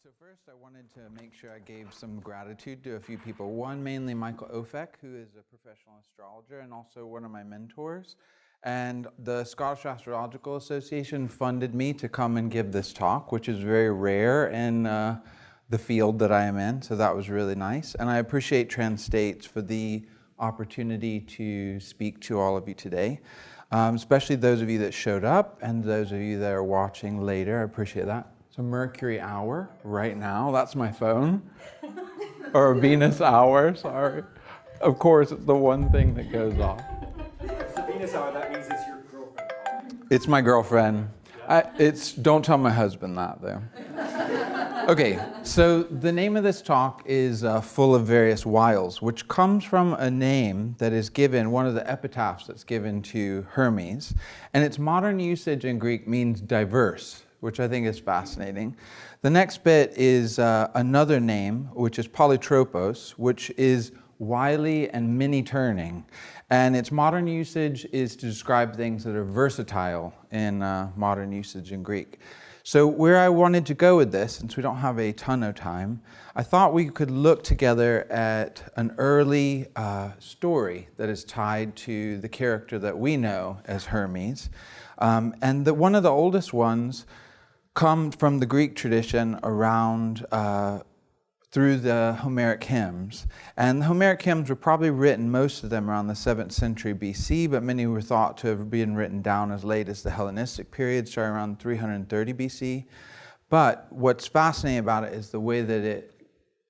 So first I wanted to make sure I gave some gratitude to a few people. One, mainly Michael Ofek, who is a professional astrologer and also one of my mentors. And the Scottish Astrological Association funded me to come and give this talk, which is very rare in the field that I am in, so that was really nice. And I appreciate TransStates for the opportunity to speak to all of you today, especially those of you that showed up and those of you that are watching later. I appreciate that. So Mercury hour right now, that's my phone. Or Venus hour, sorry. Of course, it's the one thing that goes off. It's the Venus hour, that means it's your girlfriend calling. It's my girlfriend. Don't tell my husband that though. Okay, so the name of this talk is full of various Wiles, which comes from a name that is given, one of the epitaphs that's given to Hermes. And its modern usage in Greek means diverse, which I think is fascinating. The next bit is another name, which is polytropos, which is wily and many-turning. And its modern usage is to describe things that are versatile in modern usage in Greek. So where I wanted to go with this, since we don't have a ton of time, I thought we could look together at an early story that is tied to the character that we know as Hermes. And one of the oldest ones come from the Greek tradition around through the Homeric hymns. And the Homeric hymns were probably written, most of them around the 7th century BC, but many were thought to have been written down as late as the Hellenistic period, starting around 330 BC. But what's fascinating about it is the way that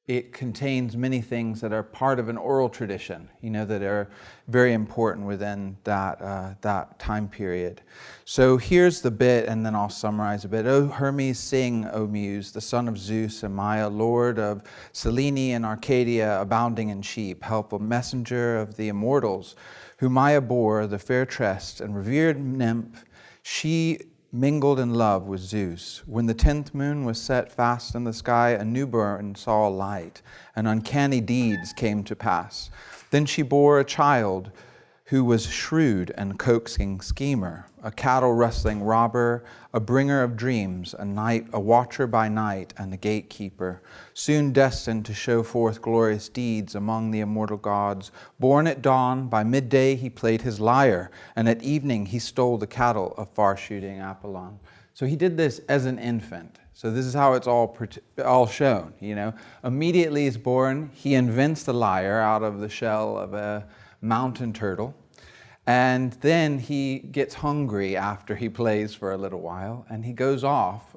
it contains many things that are part of an oral tradition, that are very important within that time period. So here's the bit, and then I'll summarize a bit. O Hermes, sing, O Muse, the son of Zeus and Maia, lord of Selene and Arcadia, abounding in sheep, helpful messenger of the immortals, who Maia bore, the fair tressed and revered nymph, she mingled in love with Zeus. When the 10th moon was set fast in the sky, a newborn saw a light, and uncanny deeds came to pass. Then she bore a child who was shrewd and coaxing schemer, a cattle-rustling robber, a bringer of dreams, a watcher by night, and a gatekeeper, soon destined to show forth glorious deeds among the immortal gods. Born at dawn, by midday he played his lyre, and at evening he stole the cattle of far-shooting Apollon. So he did this as an infant. So this is how it's all shown, Immediately he's born, he invents the lyre out of the shell of a mountain turtle. And then he gets hungry after he plays for a little while, and he goes off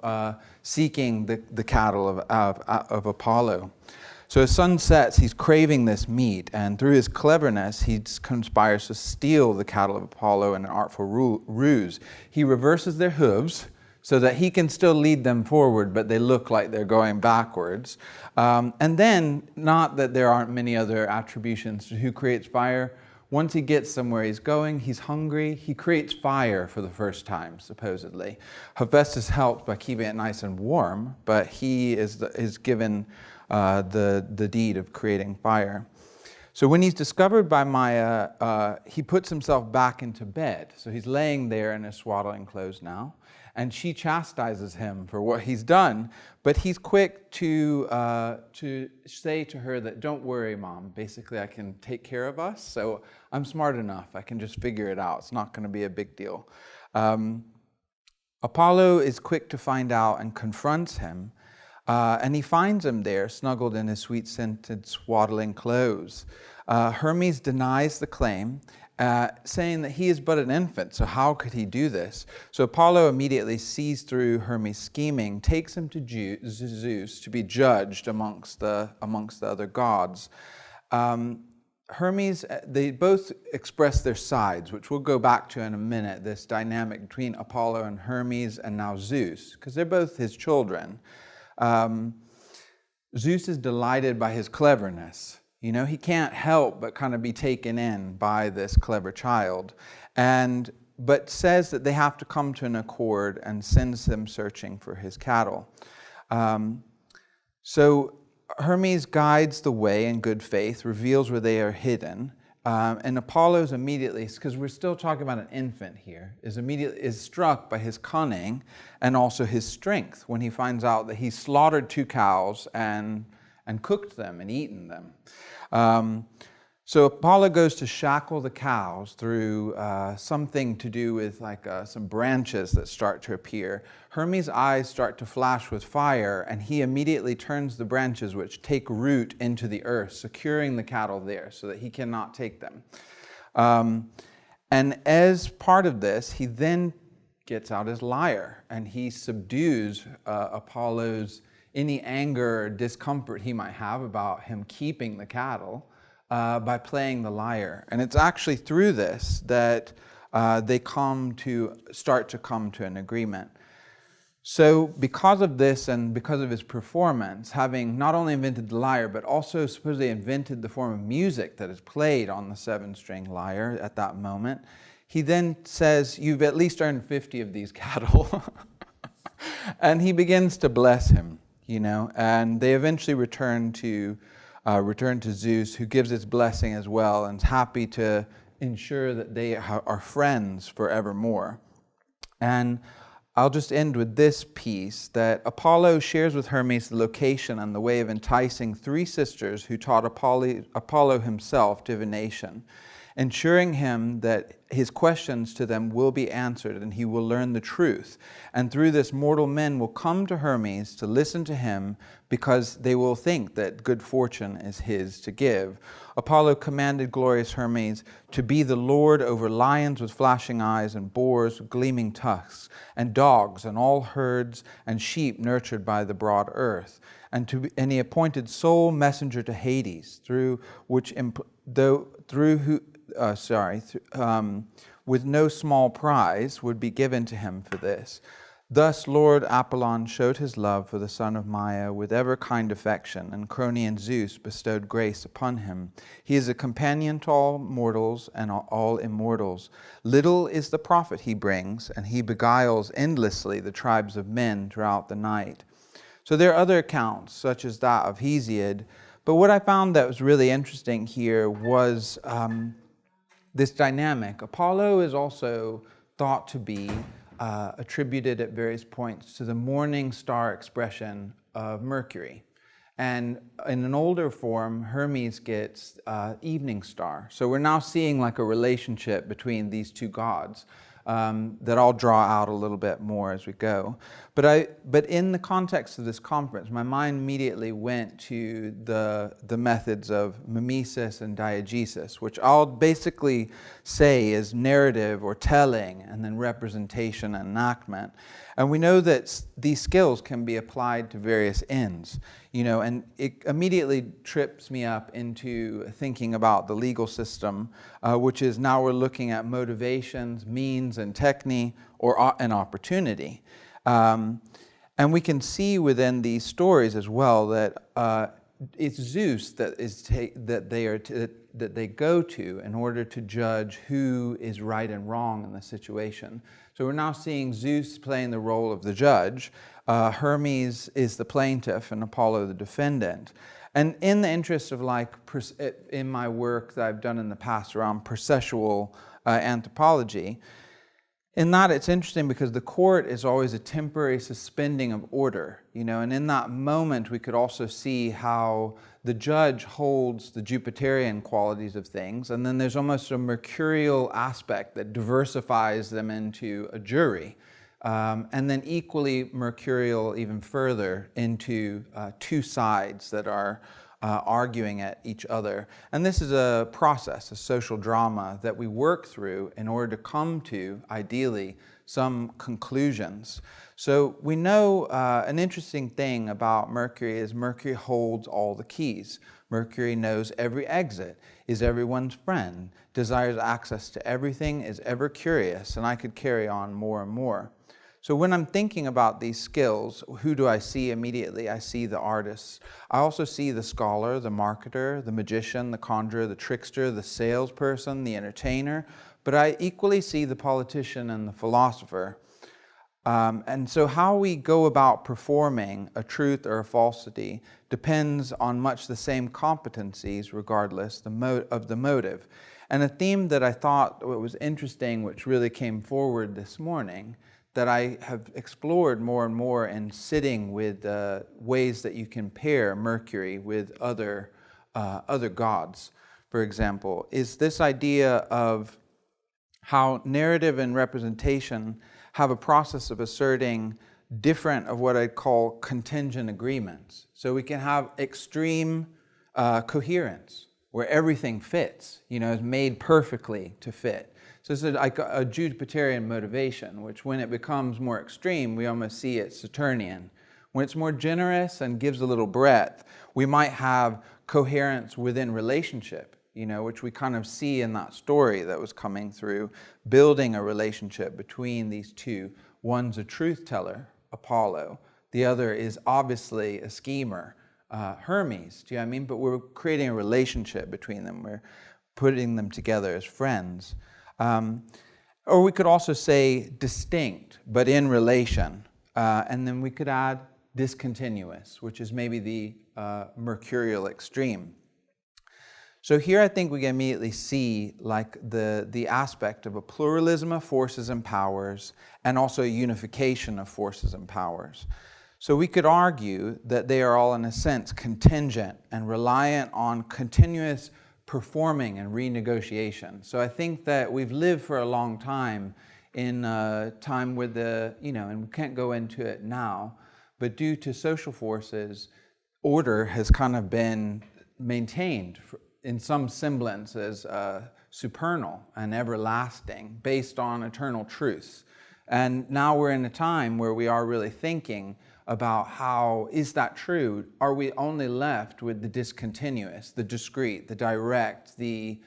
seeking the cattle of Apollo. So as sun sets, he's craving this meat, and through his cleverness, he conspires to steal the cattle of Apollo in an artful ruse. He reverses their hooves so that he can still lead them forward, but they look like they're going backwards. And then, not that there aren't many other attributions to who creates fire. Once he gets somewhere he's going, he's hungry, he creates fire for the first time, supposedly. Hephaestus helps by keeping it nice and warm, but he is given the deed of creating fire. So when he's discovered by Maia, he puts himself back into bed. So he's laying there in his swaddling clothes now, and she chastises him for what he's done, but he's quick to say to her that, don't worry, Mom, basically I can take care of us, so I'm smart enough, I can just figure it out, it's not going to be a big deal. Apollo is quick to find out and confronts him, and he finds him there, snuggled in his sweet-scented swaddling clothes. Hermes denies the claim, saying that he is but an infant, so how could he do this? So Apollo immediately sees through Hermes' scheming, takes him to Zeus to be judged amongst the other gods. Hermes, they both express their sides, which we'll go back to in a minute, this dynamic between Apollo and Hermes and now Zeus, because they're both his children. Zeus is delighted by his cleverness. He can't help but kind of be taken in by this clever child, but says that they have to come to an accord and sends them searching for his cattle. So Hermes guides the way in good faith, reveals where they are hidden, And Apollo's immediately, because we're still talking about an infant here, is struck by his cunning and also his strength when he finds out that he slaughtered 2 cows and cooked them and eaten them. So Apollo goes to shackle the cows through something to do with like some branches that start to appear. Hermes' eyes start to flash with fire, and he immediately turns the branches which take root into the earth, securing the cattle there so that he cannot take them. And as part of this, he then gets out his lyre, and he subdues Apollo's any anger or discomfort he might have about him keeping the cattle. By playing the lyre. And it's actually through this that they start to come to an agreement. So because of this and because of his performance, having not only invented the lyre, but also supposedly invented the form of music that is played on the 7-string lyre at that moment, he then says, "You've at least earned 50 of these cattle." And he begins to bless him, and they eventually return to Zeus, who gives his blessing as well and is happy to ensure that they are friends forevermore. And I'll just end with this piece, that Apollo shares with Hermes the location and the way of enticing 3 sisters who taught Apollo himself divination, ensuring him that his questions to them will be answered and he will learn the truth. And through this, mortal men will come to Hermes to listen to him because they will think that good fortune is his to give. Apollo commanded glorious Hermes to be the lord over lions with flashing eyes and boars with gleaming tusks and dogs and all herds and sheep nurtured by the broad earth. And he appointed sole messenger to Hades, with no small prize would be given to him for this. Thus Lord Apollon showed his love for the son of Maia with ever kind affection, and Cronian Zeus bestowed grace upon him. He is a companion to all mortals and all immortals. Little is the profit he brings, and he beguiles endlessly the tribes of men throughout the night. So there are other accounts, such as that of Hesiod, but what I found that was really interesting here was this dynamic. Apollo is also thought to be attributed at various points to the morning star expression of Mercury. And in an older form, Hermes gets evening star. So we're now seeing like a relationship between these 2 gods that I'll draw out a little bit more as we go. But in the context of this conference, my mind immediately went to the methods of mimesis and diegesis, which I'll basically say is narrative or telling, and then representation and enactment. And we know that these skills can be applied to various ends, and it immediately trips me up into thinking about the legal system, which is now we're looking at motivations, means, and technique, or an opportunity. And we can see within these stories as well that it's Zeus that they go to in order to judge who is right and wrong in the situation. So we're now seeing Zeus playing the role of the judge, Hermes is the plaintiff, and Apollo the defendant. And in the interest of in my work that I've done in the past around processual anthropology, in that it's interesting because the court is always a temporary suspending of order, and in that moment we could also see how the judge holds the Jupiterian qualities of things, and then there's almost a Mercurial aspect that diversifies them into a jury, and then equally Mercurial even further into 2 sides that are arguing at each other. And this is a process, a social drama that we work through in order to come to, ideally, some conclusions. So we know an interesting thing about Mercury is Mercury holds all the keys. Mercury knows every exit, is everyone's friend, desires access to everything, is ever curious, and I could carry on more and more. So when I'm thinking about these skills, who do I see immediately? I see the artists. I also see the scholar, the marketer, the magician, the conjurer, the trickster, the salesperson, the entertainer, but I equally see the politician and the philosopher. And so how we go about performing a truth or a falsity depends on much the same competencies regardless of the motive. And a theme that I thought was interesting, which really came forward this morning, that I have explored more and more in sitting with ways that you can pair Mercury with other gods, for example, is this idea of how narrative and representation have a process of asserting different of what I'd call contingent agreements. So we can have extreme coherence, where everything fits, is made perfectly to fit. So this is like a Jupiterian motivation, which when it becomes more extreme, we almost see it Saturnian. When it's more generous and gives a little breadth, we might have coherence within relationship, which we kind of see in that story that was coming through, building a relationship between these two. One's a truth teller, Apollo. The other is obviously a schemer, Hermes. Do you know what I mean? But we're creating a relationship between them. We're putting them together as friends. Or we could also say distinct, but in relation. And then we could add discontinuous, which is maybe the Mercurial extreme. So here I think we can immediately see like the aspect of a pluralism of forces and powers, and also a unification of forces and powers. So we could argue that they are all in a sense contingent and reliant on continuous performing and renegotiation. So I think that we've lived for a long time in a time with and we can't go into it now, but due to social forces, order has kind of been maintained in some semblance as supernal and everlasting, based on eternal truths. And now we're in a time where we are really thinking about how, is that true? Are we only left with the discontinuous, the discrete, the direct, the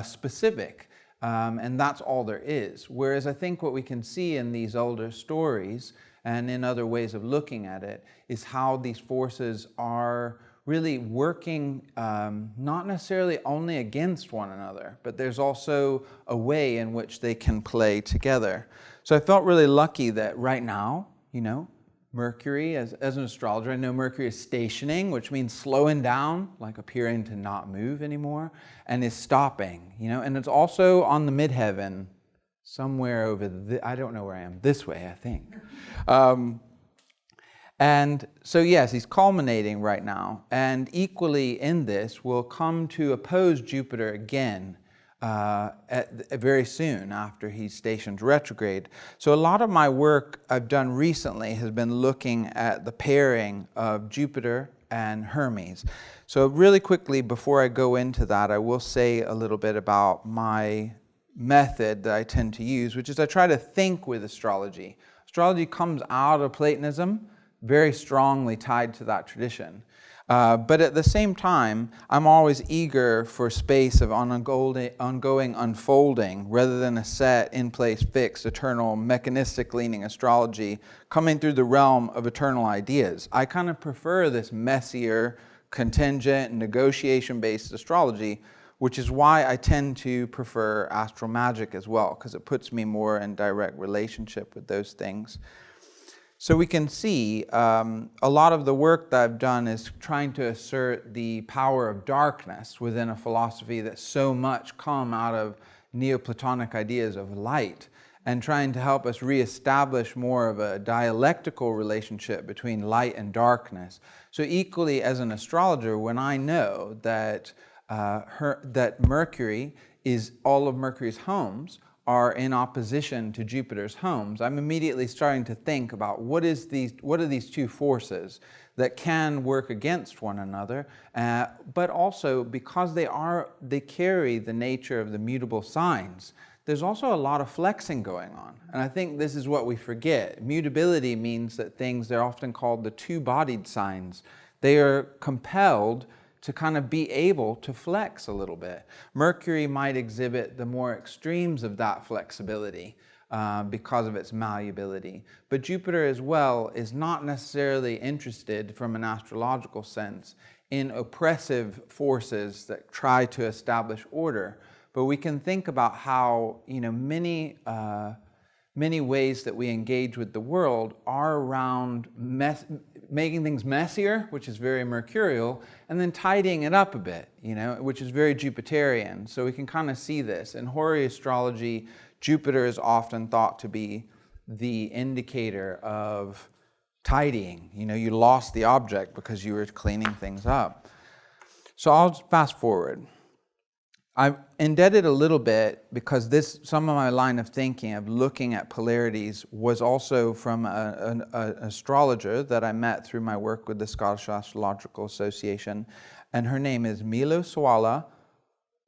specific? And that's all there is. Whereas I think what we can see in these older stories and in other ways of looking at it is how these forces are really working not necessarily only against one another, but there's also a way in which they can play together. So I felt really lucky that right now, Mercury, as an astrologer, I know Mercury is stationing, which means slowing down, like appearing to not move anymore, and is stopping, and it's also on the midheaven, somewhere over I don't know where I am, this way, I think. And so yes, he's culminating right now, and equally in this will come to oppose Jupiter again very soon after he's stationed retrograde. So a lot of my work I've done recently has been looking at the pairing of Jupiter and Hermes. So really quickly, before I go into that, I will say a little bit about my method that I tend to use, which is I try to think with astrology. Astrology comes out of Platonism, very strongly tied to that tradition. But at the same time, I'm always eager for space of ongoing unfolding rather than a set, in-place, fixed, eternal, mechanistic-leaning astrology coming through the realm of eternal ideas. I kind of prefer this messier, contingent, negotiation-based astrology, which is why I tend to prefer astral magic as well, because it puts me more in direct relationship with those things. So we can see a lot of the work that I've done is trying to assert the power of darkness within a philosophy that's so much come out of Neoplatonic ideas of light, and trying to help us reestablish more of a dialectical relationship between light and darkness. So equally as an astrologer, when I know that, that Mercury is all of Mercury's homes are in opposition to Jupiter's homes, I'm immediately starting to think about what are these two forces that can work against one another, but also because they carry the nature of the mutable signs, there's also a lot of flexing going on. And I think this is what we forget. Mutability means that they're often called the two-bodied signs. They are compelled to kind of be able to flex a little bit. Mercury might exhibit the more extremes of that flexibility because of its malleability. But Jupiter as well is not necessarily interested from an astrological sense in oppressive forces that try to establish order. But we can think about how many many ways that we engage with the world are around making things messier, which is very Mercurial, and then tidying it up a bit, which is very Jupiterian. So we can kind of see this. In Hori astrology, Jupiter is often thought to be the indicator of tidying. You lost the object because you were cleaning things up. So I'll fast forward. I've indebted a little bit because some of my line of thinking of looking at polarities was also from an astrologer that I met through my work with the Scottish Astrological Association, and her name is Miloswala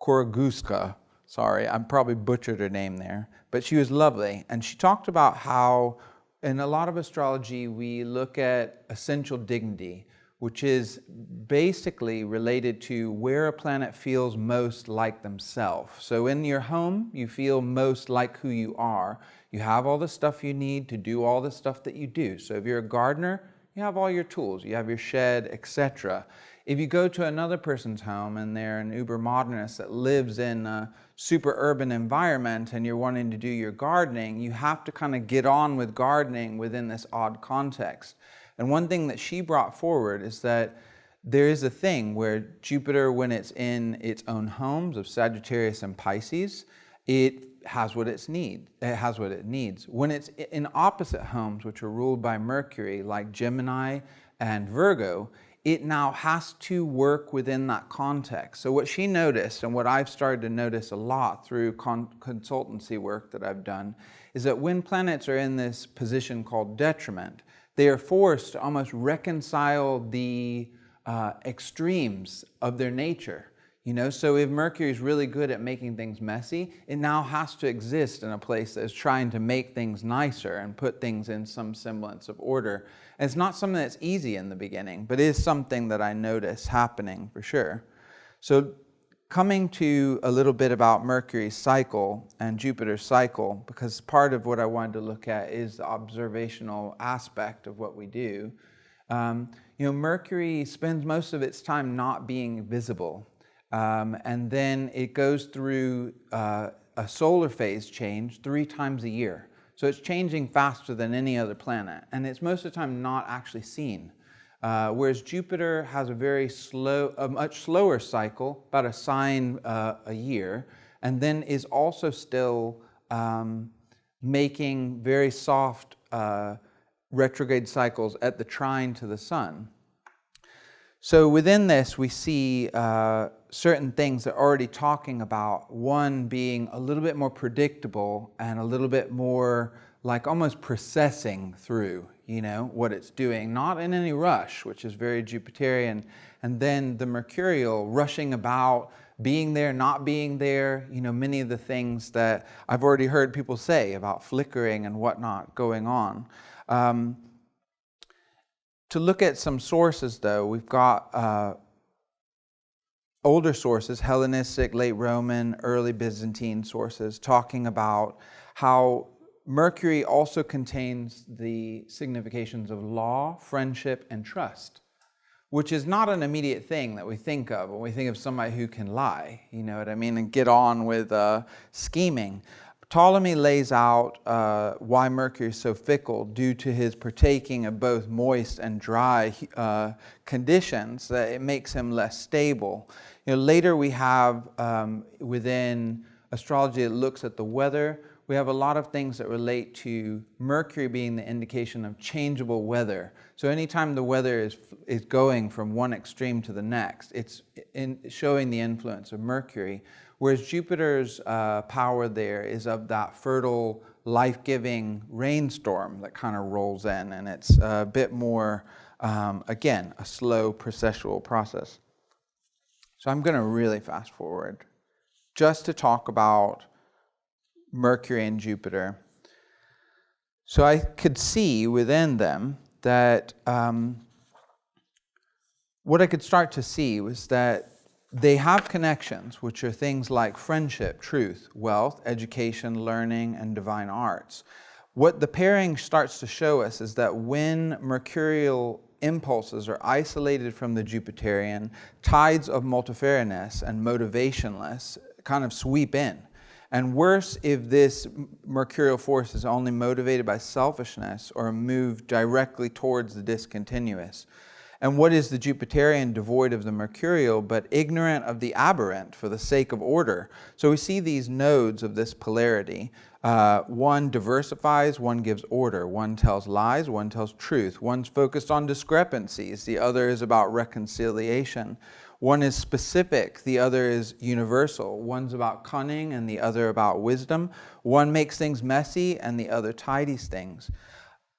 Koraguska. Sorry, I probably butchered her name there, but she was lovely, and she talked about how in a lot of astrology we look at essential dignity, which is basically related to where a planet feels most like themselves. So in your home, you feel most like who you are. You have all the stuff you need to do all the stuff that you do. So if you're a gardener, you have all your tools, you have your shed, etc. If you go to another person's home and they're an uber modernist that lives in a super urban environment and you're wanting to do your gardening, you have to kind of get on with gardening within this odd context. And one thing that she brought forward is that there is a thing where Jupiter, when it's in its own homes of Sagittarius and Pisces, it has what it needs. When it's in opposite homes, which are ruled by Mercury, like Gemini and Virgo, it now has to work within that context. So what she noticed, and what I've started to notice a lot through consultancy work that I've done, is that when planets are in this position called detriment, they are forced to almost reconcile the extremes of their nature. So if Mercury is really good at making things messy, it now has to exist in a place that is trying to make things nicer and put things in some semblance of order. And it's not something that's easy in the beginning, but it is something that I notice happening for sure. So coming to a little bit about Mercury's cycle and Jupiter's cycle, because part of what I wanted to look at is the observational aspect of what we do. Mercury spends most of its time not being visible. And then it goes through a solar phase change 3 times a year. So it's changing faster than any other planet. And it's most of the time not actually seen. Whereas Jupiter has a much slower cycle, about a sign a year, and then is also still making very soft retrograde cycles at the trine to the sun. So within this, we see certain things that are already talking about one being a little bit more predictable and a little bit more like almost processing through, what it's doing, not in any rush, which is very Jupiterian. And then the Mercurial rushing about, being there, not being there, many of the things that I've already heard people say about flickering and whatnot going on. To look at some sources, though, we've got older sources, Hellenistic, late Roman, early Byzantine sources, talking about how Mercury also contains the significations of law, friendship, and trust, which is not an immediate thing that we think of when we think of somebody who can lie, and get on with scheming. Ptolemy lays out why Mercury is so fickle due to his partaking of both moist and dry conditions, that it makes him less stable. Later we have within astrology that looks at the weather, we have a lot of things that relate to Mercury being the indication of changeable weather. So anytime the weather is going from one extreme to the next, it's showing the influence of Mercury. Whereas Jupiter's power there is of that fertile, life-giving rainstorm that kind of rolls in, and it's a bit more, again, a slow processual process. So I'm going to really fast forward just to talk about Mercury and Jupiter. So I could see within them that what I could start to see was that they have connections, which are things like friendship, truth, wealth, education, learning, and divine arts. What the pairing starts to show us is that when Mercurial impulses are isolated from the Jupiterian, tides of multifarious and motivationless kind of sweep in. and worse if this mercurial force is only motivated by selfishness or moved directly towards the discontinuous. And what is the Jupiterian devoid of the mercurial, but ignorant of the aberrant for the sake of order? So we see these nodes of this polarity. One diversifies, one gives order. One tells lies, one tells truth. One's focused on discrepancies, the other is about reconciliation. One is specific, the other is universal. One's about cunning and the other about wisdom. One makes things messy and the other tidies things.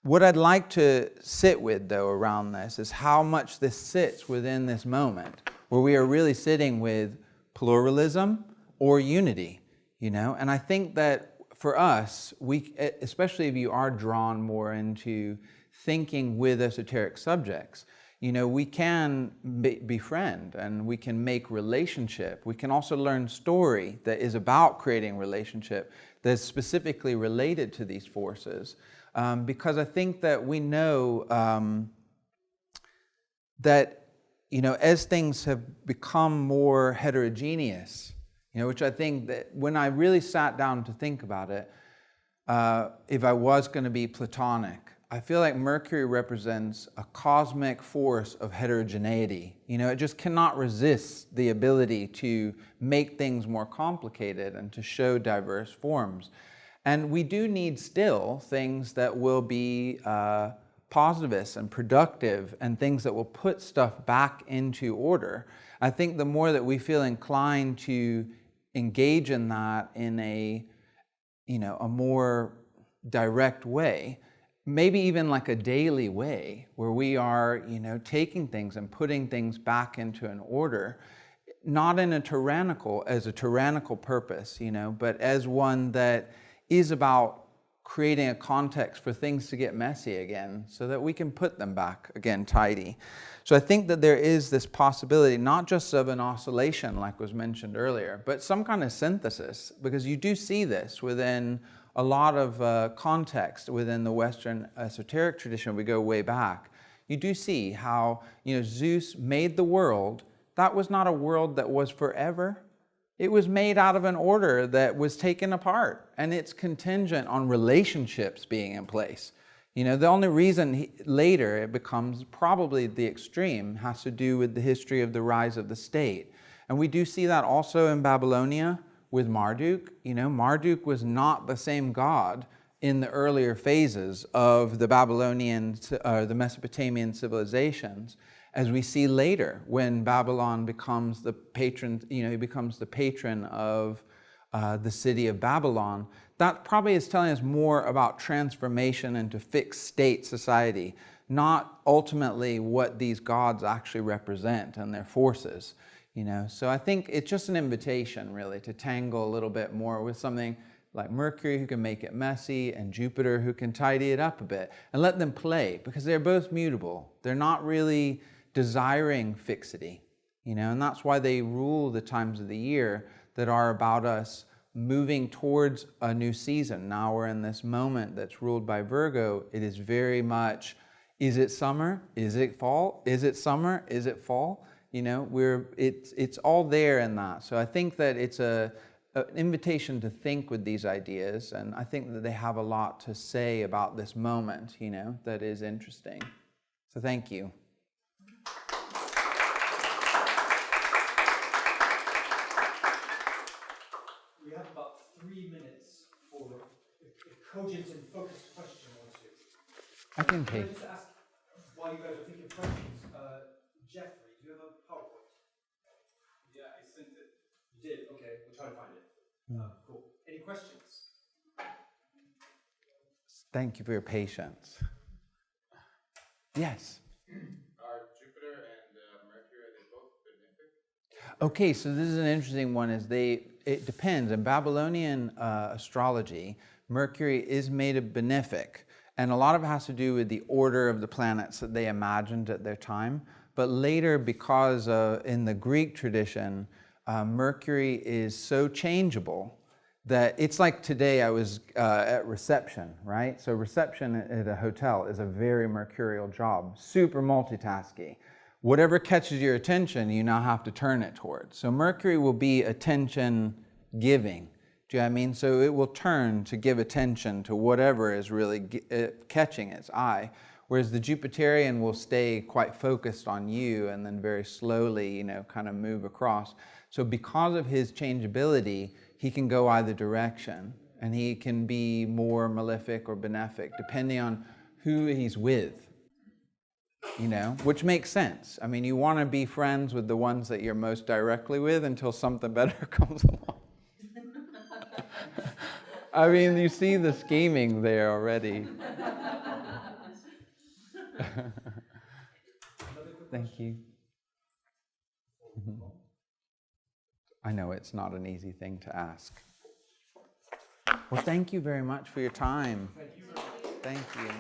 What I'd like to sit with, though, around this is how much this sits within this moment, where we are really sitting with pluralism or unity, And I think that for us, especially if you are drawn more into thinking with esoteric subjects, we can befriend and we can make relationship. We can also learn story that is about creating relationship that's specifically related to these forces. Because I think that we know that, as things have become more heterogeneous, which I think that when I really sat down to think about it, if I was going to be Platonic, I feel like Mercury represents a cosmic force of heterogeneity. It just cannot resist the ability to make things more complicated and to show diverse forms. And we do need still things that will be positivist and productive and things that will put stuff back into order. I think the more that we feel inclined to engage in that in a more direct way, maybe even like a daily way, where we are, taking things and putting things back into an order, not in a tyrannical purpose, but as one that is about creating a context for things to get messy again so that we can put them back again tidy. So I think that there is this possibility, not just of an oscillation like was mentioned earlier, but some kind of synthesis, because you do see this within a lot of context within the Western esoteric tradition. We go way back. You do see how Zeus made the world. That was not a world that was forever. It was made out of an order that was taken apart, and it's contingent on relationships being in place. The only reason later it becomes probably the extreme has to do with the history of the rise of the state. And we do see that also in Babylonia with Marduk. Marduk was not the same god in the earlier phases of the Babylonian, the Mesopotamian civilizations, as we see later when Babylon becomes the patron, he becomes the patron of the city of Babylon. That probably is telling us more about transformation into fixed state society, not ultimately what these gods actually represent and their forces. So I think it's just an invitation really to tangle a little bit more with something like Mercury, who can make it messy, and Jupiter, who can tidy it up a bit, and let them play, because they're both mutable. They're not really desiring fixity, and that's why they rule the times of the year that are about us moving towards a new season. Now we're in this moment that's ruled by Virgo. It is very much, is it summer? Is it fall? Is it summer? Is it fall? It's all there in that. So I think that it's an invitation to think with these ideas, and I think that they have a lot to say about this moment, that is interesting. So thank you. We have about 3 minutes for a cogent and focused question or two. I can Can I take. just ask, while you guys are thinking of questions, Jeffrey, do you have a PowerPoint? Yeah, I sent it. You did? Okay, we'll try to find it. Cool. Any questions? Thank you for your patience. Yes. Are Jupiter and Mercury, are they both benefic? Okay, so this is an interesting one. It depends. In Babylonian astrology, Mercury is made a benefic, and a lot of it has to do with the order of the planets that they imagined at their time. But later, because in the Greek tradition, Mercury is so changeable that it's like today I was at reception, right? So reception at a hotel is a very mercurial job, super multitasking. Whatever catches your attention, you now have to turn it towards. So Mercury will be attention giving Do you know what I mean? So it will turn to give attention to whatever is really catching its eye, whereas the Jupiterian will stay quite focused on you and then very slowly, kind of move across. So because of his changeability, he can go either direction, and he can be more malefic or benefic, depending on who he's with, which makes sense. I mean, you want to be friends with the ones that you're most directly with until something better comes along. I mean, you see the scheming there already. Thank you. I know it's not an easy thing to ask. Well, thank you very much for your time. Thank you.